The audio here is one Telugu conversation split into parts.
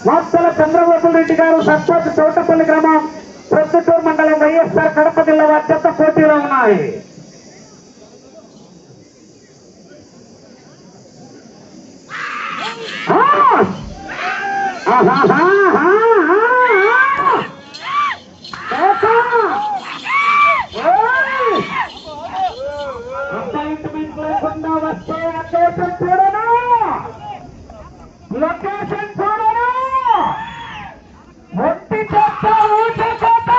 వాస్తల చంద్రబాబు రెడ్డి గారు సర్పంచ్ చౌటపల్లి గ్రామం ప్రొద్దుటూరు మండలం వైఎస్ఆర్ కడప జిల్లా వారి చెత్త పోటీలో ఉన్నాయి. అపాయింట్మెంట్ లేకుండా వస్తే లొకేషన్ చూడను, లొకేషన్ చూడను, ఒట్టి చేత ఊట చేత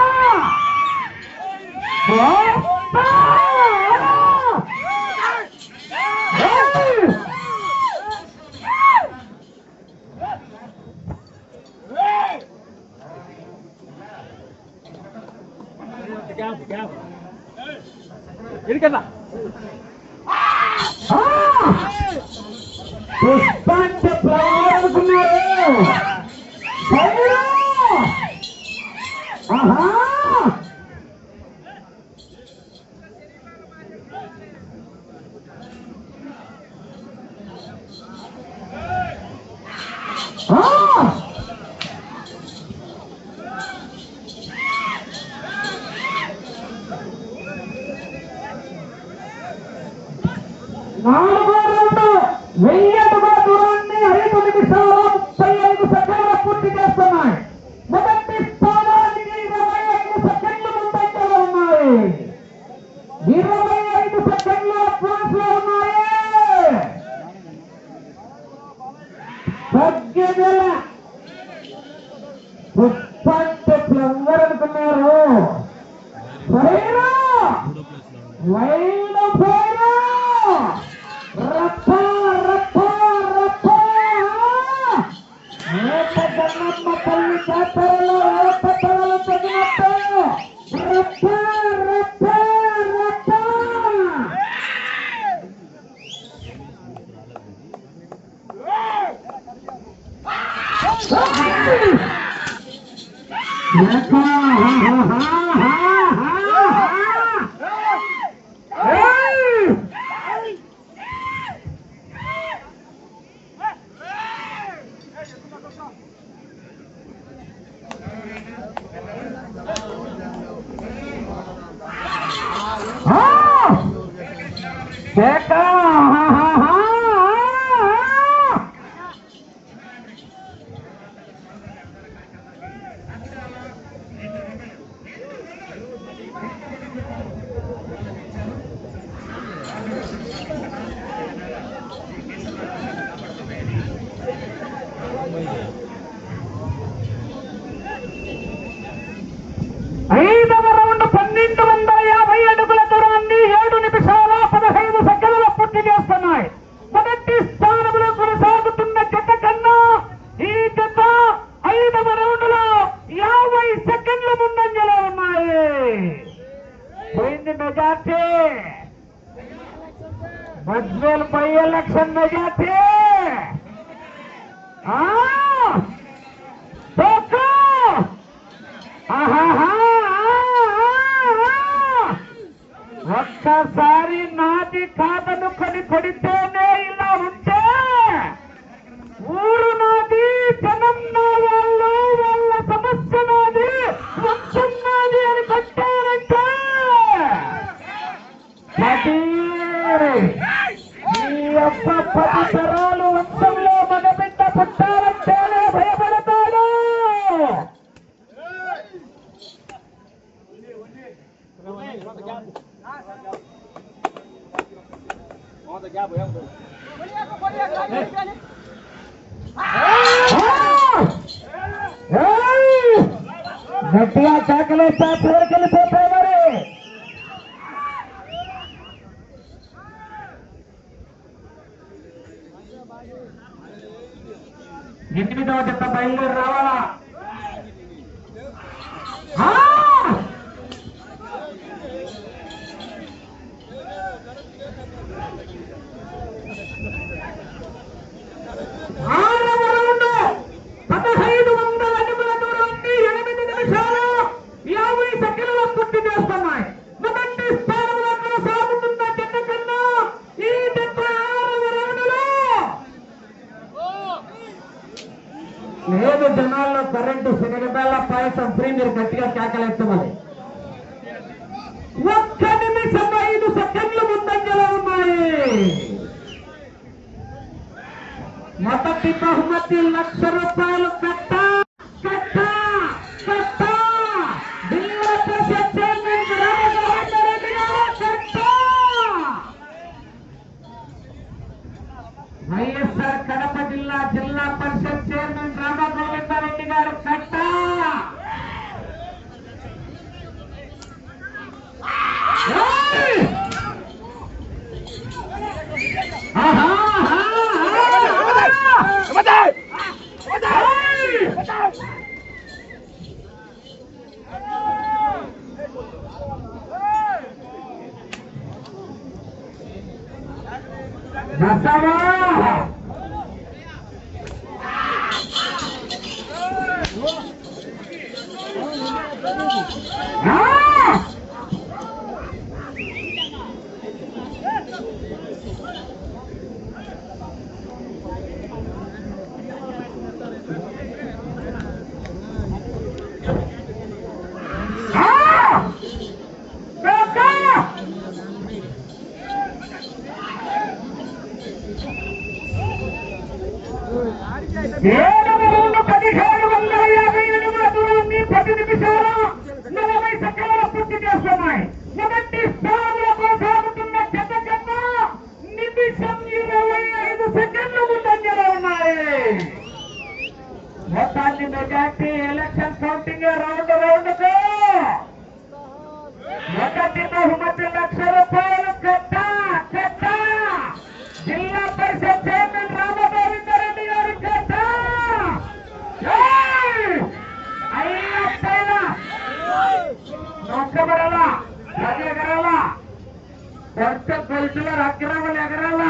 పుష్పాంత ప్రయాణకున్నారు. నాలుగో రౌండ్ 1000 అడుగుల దూరాన్ని 5 నిమిషాల 35 సెకండ్ల పూర్తి చేస్తున్నాయి. మొదటి స్థానానికి 25 సెకండ్లు ముందంజలో ఉన్నాయి. 25 సెకండ్ల అడ్వాన్స్ లో ఉన్నాయి. పుష్పంత ఫ్లవర్ అనుకున్నారు. వైడ్ ఫైర్ రప్ప రప్ప రప్ప జగన్మ పల్లి జాతరలో పట్టణాలు తగినట్టు రప్ప రప్ప రప్ప ఐదవ రౌండ్ 1250 అడుగుల దూరాన్ని 7 నిమిషాల 15 సెకండ్ల పూర్తి చేస్తున్నాయి. మొదటి స్థానంలో కొనసాగుతున్న జత కన్నా ఈ జత 5వ రౌండ్ లో 50 సెకండ్ల ముందంజలో ఉన్నాయి. పోయింది majority, Badvel by election majority. ఒక్కసారి నాది కాదను కొని కొడితేనే ఇలా ఉంటే ఊరు నాది, జనం నా వాళ్ళు, వాళ్ళ సమస్య నాది, వంశం నాది అని కట్టారంటే ఈ యొక్క 10 తరాలు వంశంలో మన బిడ్డ పుట్టారంటేనే భయపడతాడు. గట్టిగా చాకలేస్తా పేరుకెళ్ళిపోతాయి. మరి 8వ జత బయలుదేరి రావాలా. లేదు జనాల్లో కరెంటు శనగబెల్ల పాయసం ఫ్రీ. మీరు గట్టిగా కేకలెత్తమని. 1 నిమిషం 5 సెకండ్లు ముందంజలో ఉన్నాయి. మొదటి బహుమతి ₹1,00,000 కట్ట కట్ట కట్ట. జిల్లా పరిషత్ చైర్మన్ రామగోవిందరెడ్డి గారు కట్ట. వైఎస్ఆర్ కడప జిల్లా జిల్లా పరిషత్ చైర్మన్ రామగోవిందరెడ్డి గారు కట్ట. మొత్తాన్ని majority election counting round round మొదటి బహుమతి ₹1,00,000 కట్ట కట్ట. జిల్లా పరిషత్ చైర్మన్ రామగోవిందరెడ్డి గారి కట్ట. నొక్కబడాల అది ఎగరాల. కొత్త కొలుసుల అగ్రవాలు ఎగరాల.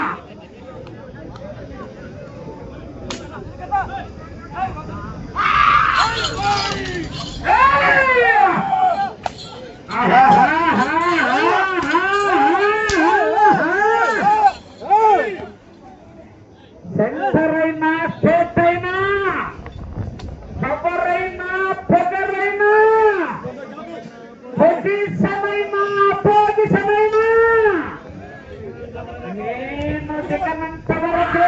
సెంటర్ అయినా స్టేట్ అయినా ఎవరైనా పొగరైనా పొజిషన్ అయినా అపోజిషన్ అయినా నేను దిగనంత వరకు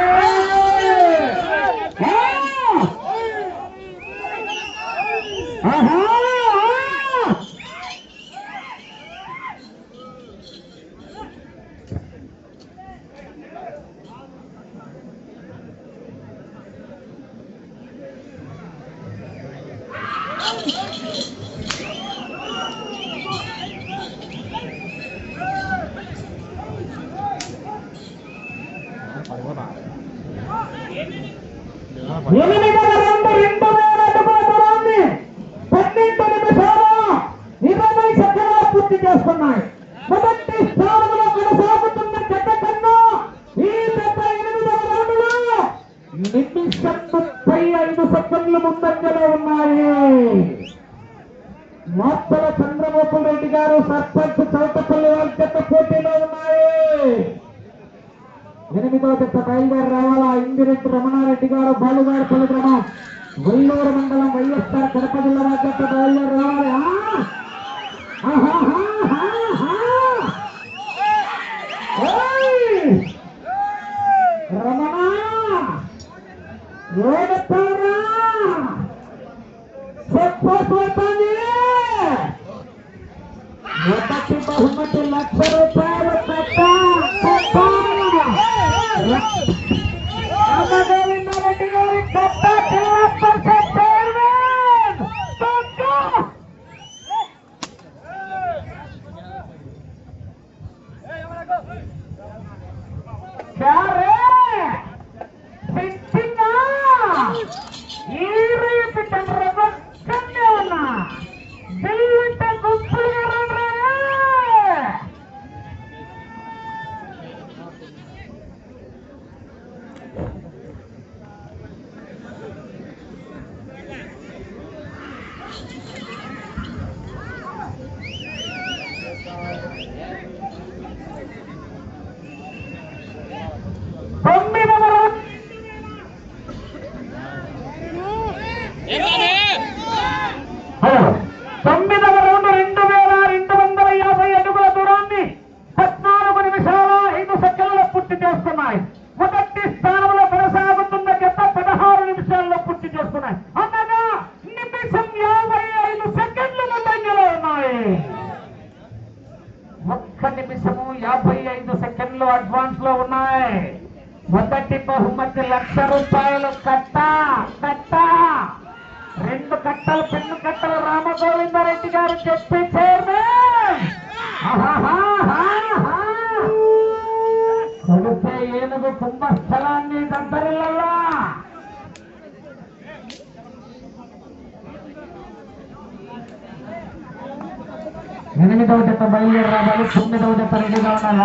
పూర్తి చేస్తున్నాయి. మొదటి స్థానంలో కొనసాగుతున్న జత కన్నా ఈ జత 8వ రౌండ్లో నిమిషం 35 సెకండ్లు ముందంజలో ఉన్నాయి. మాత్తల చంద్రబాబు రెడ్డి గారు సర్పంచ్ చౌటపల్లి వారి జత పోటీలో ఉన్నాయి. 8వ జత బయలుదేరి రావాలా. ఇందిరెడ్డి రమణారెడ్డి గారు బాలుగారిపల్లి గ్రామం వల్లూరు మండలం వైఎస్ఆర్ కడప జిల్లా జత బయలుదేరి రావాలి. రమణ మొదటి బహుమతి ₹1,00,000 కట్ట రామగోవిందరెడ్డి గారి కట్ట. 9వ రౌండ్ 2250 అడుగుల దూరాన్ని 14 నిమిషాల 5 సెకండ్లలో పూర్తి చేస్తున్నాయి. మొదటి స్థానంలో కొనసాగుతున్న జత 16 నిమిషాల్లో పూర్తి చేస్తున్నాయి. అనగా నిమిషం 55 సెకండ్లు ముందంజలో ఉన్నాయి. 1 నిమిషము 55 సెకండ్లు అడ్వాన్స్ లో ఉన్నాయి. మొదటి బహుమతి ₹1,00,000 కట్ట. 2 కట్టలు పెన్ను కట్టలు రామగోవిందరెడ్డి గారు చెప్పి చైర్మన్ కొడితే ఏనుగు కుంభస్థలాన్ని దగ్గరలా 8వ జత బయలుదేరి రావాలి. 9వ జత రెడీగా ఉండాలి.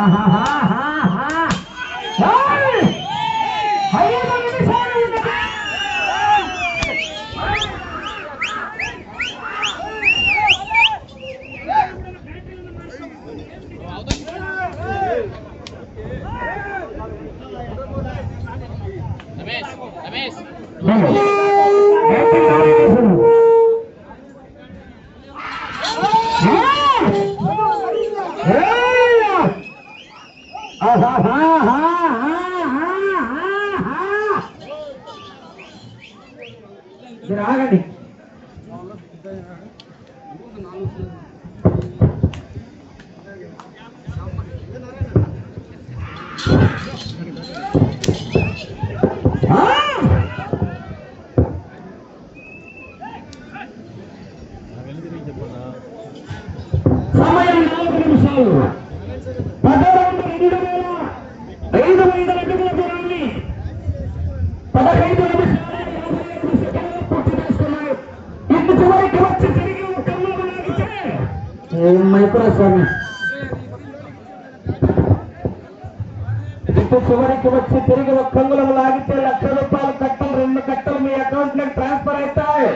ఆగండి. సమయం 4 నిమిషాలు. 15,500 అడుగుల దూరాన్ని 15 నిమిషాలు పూర్తి చేసుకున్నారు. ఇంటి చివరికి వచ్చి తిరిగి మైకురాస్వామి ఇంటి చివరికి వచ్చి తిరిగి ఒక కంగులం లాగితే ₹1,00,000 కట్టలు 2 కట్టలు మీ అకౌంట్ లో ట్రాన్స్ఫర్ అవుతాయి.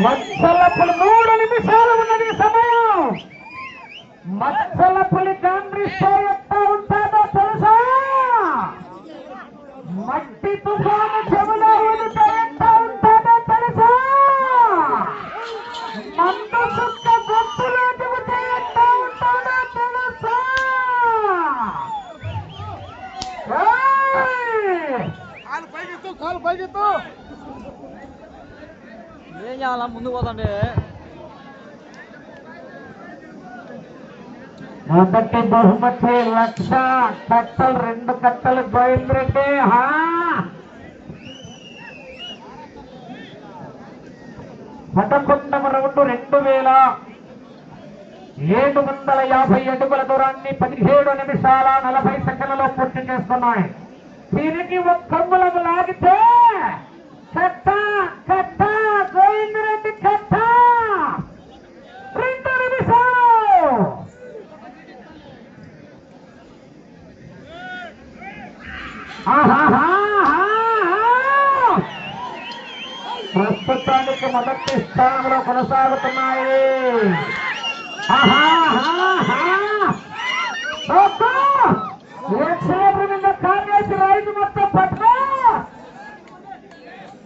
మత్సలపులి 3 నిమిషాలు ఉన్నది సమయం. మత్సలపులి కాంగ్రెస్తో ఎట్లా ఉంటాడో తెలుసా? మట్టి తుఫాను చెవులో ఊదితే ఎట్లా ఉంటాడో తెలుసా? మందు చుక్క గొంతులో దిగితే ఎట్లా ఉంటాడో తెలుసా? కాలు పైకెత్తు. ఏం చేయాలా ముందు పోతుంటే? మొదటి బహుమతి 1,00,000 కట్టలు 2 కట్టలు గోవిందరెడ్డి. 11వ రౌండ్ 2,750 అడుగుల దూరాన్ని 17 నిమిషాల 40 సెకండ్లలో పూర్తి చేస్తున్నాయి. దీనికి ఒక కంగులం లాగితే కట్ట గోవిందరెడ్డి కట్ట 2 నిమిషాలు. ప్రస్తుతానికి మొదటి స్థానంలో కొనసాగుతున్నాయి. కార్యేసి రైతు మొత్తం పట్ల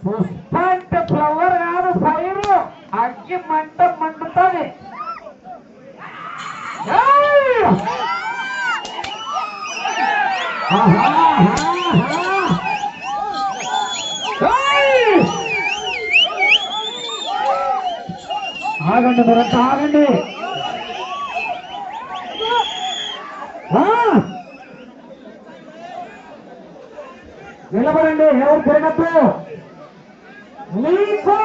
పుష్ప అంటే ఫ్లవర్ కాదు, ఫైరు అగ్గి మంట మండుతుంది. ఆగండి, మరంతా ఆగండి. నిలబడండి, ఎవరు తిరగద్దు. మీకు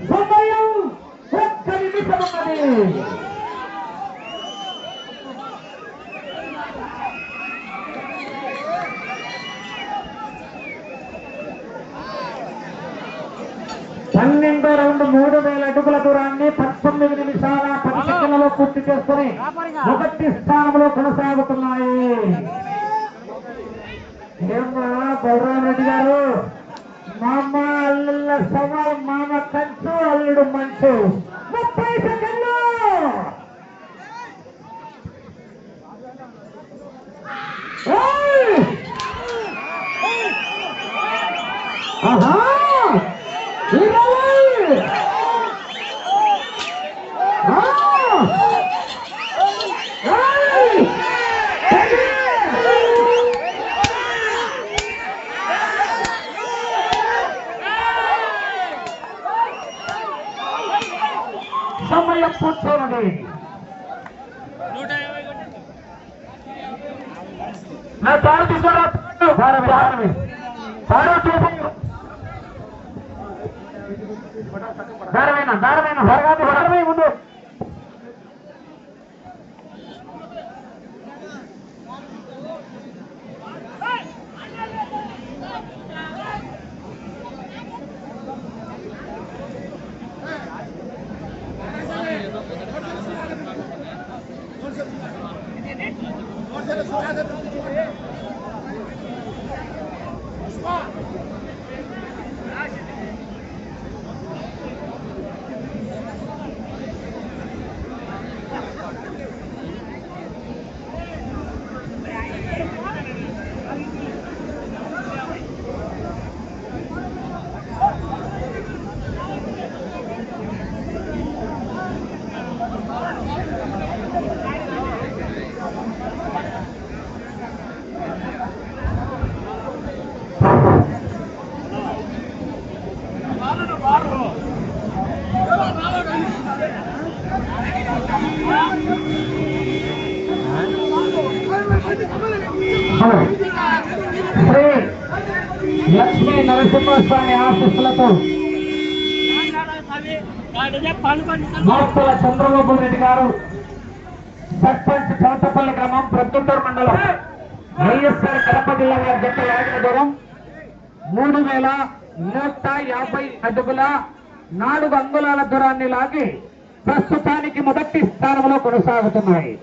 సమయం 1 నిమిషం ఉన్నది. 12వ రౌండ్ 3000 అడుగుల దూరాన్ని 19 నిమిషాల 10 సెకండ్లలో పూర్తి చేసుకుని మొదటి స్థానంలో కొనసాగుతున్నాయి. ఏమా బలరాం రెడ్డి గారు, మామ అల్లుళ్ళ సవాల్, మామ కంచు అల్లుడు మంచు. 30 సెకండ్లు. ఆహా, సమయం పూర్తయినది. నా తాడు తీసుకురా, దారమైన వరగాది ముందు. శ్రీ లక్ష్మీ నరసింహస్వామి ఆశీస్సులతో నోర్తల చంద్రబాబు రెడ్డి గారు, సర్పంచ్ చౌతపల్లి గ్రామం, ప్రొద్దుటూరు మండలం, వైఎస్ఆర్ కడప జిల్లా వారి జట్టు లాగిన దూరం 3150 అడుగుల 4 అంగుళాల దూరాన్ని లాగి ప్రస్తుతానికి మొదటి స్థానంలో కొనసాగుతున్నాయి.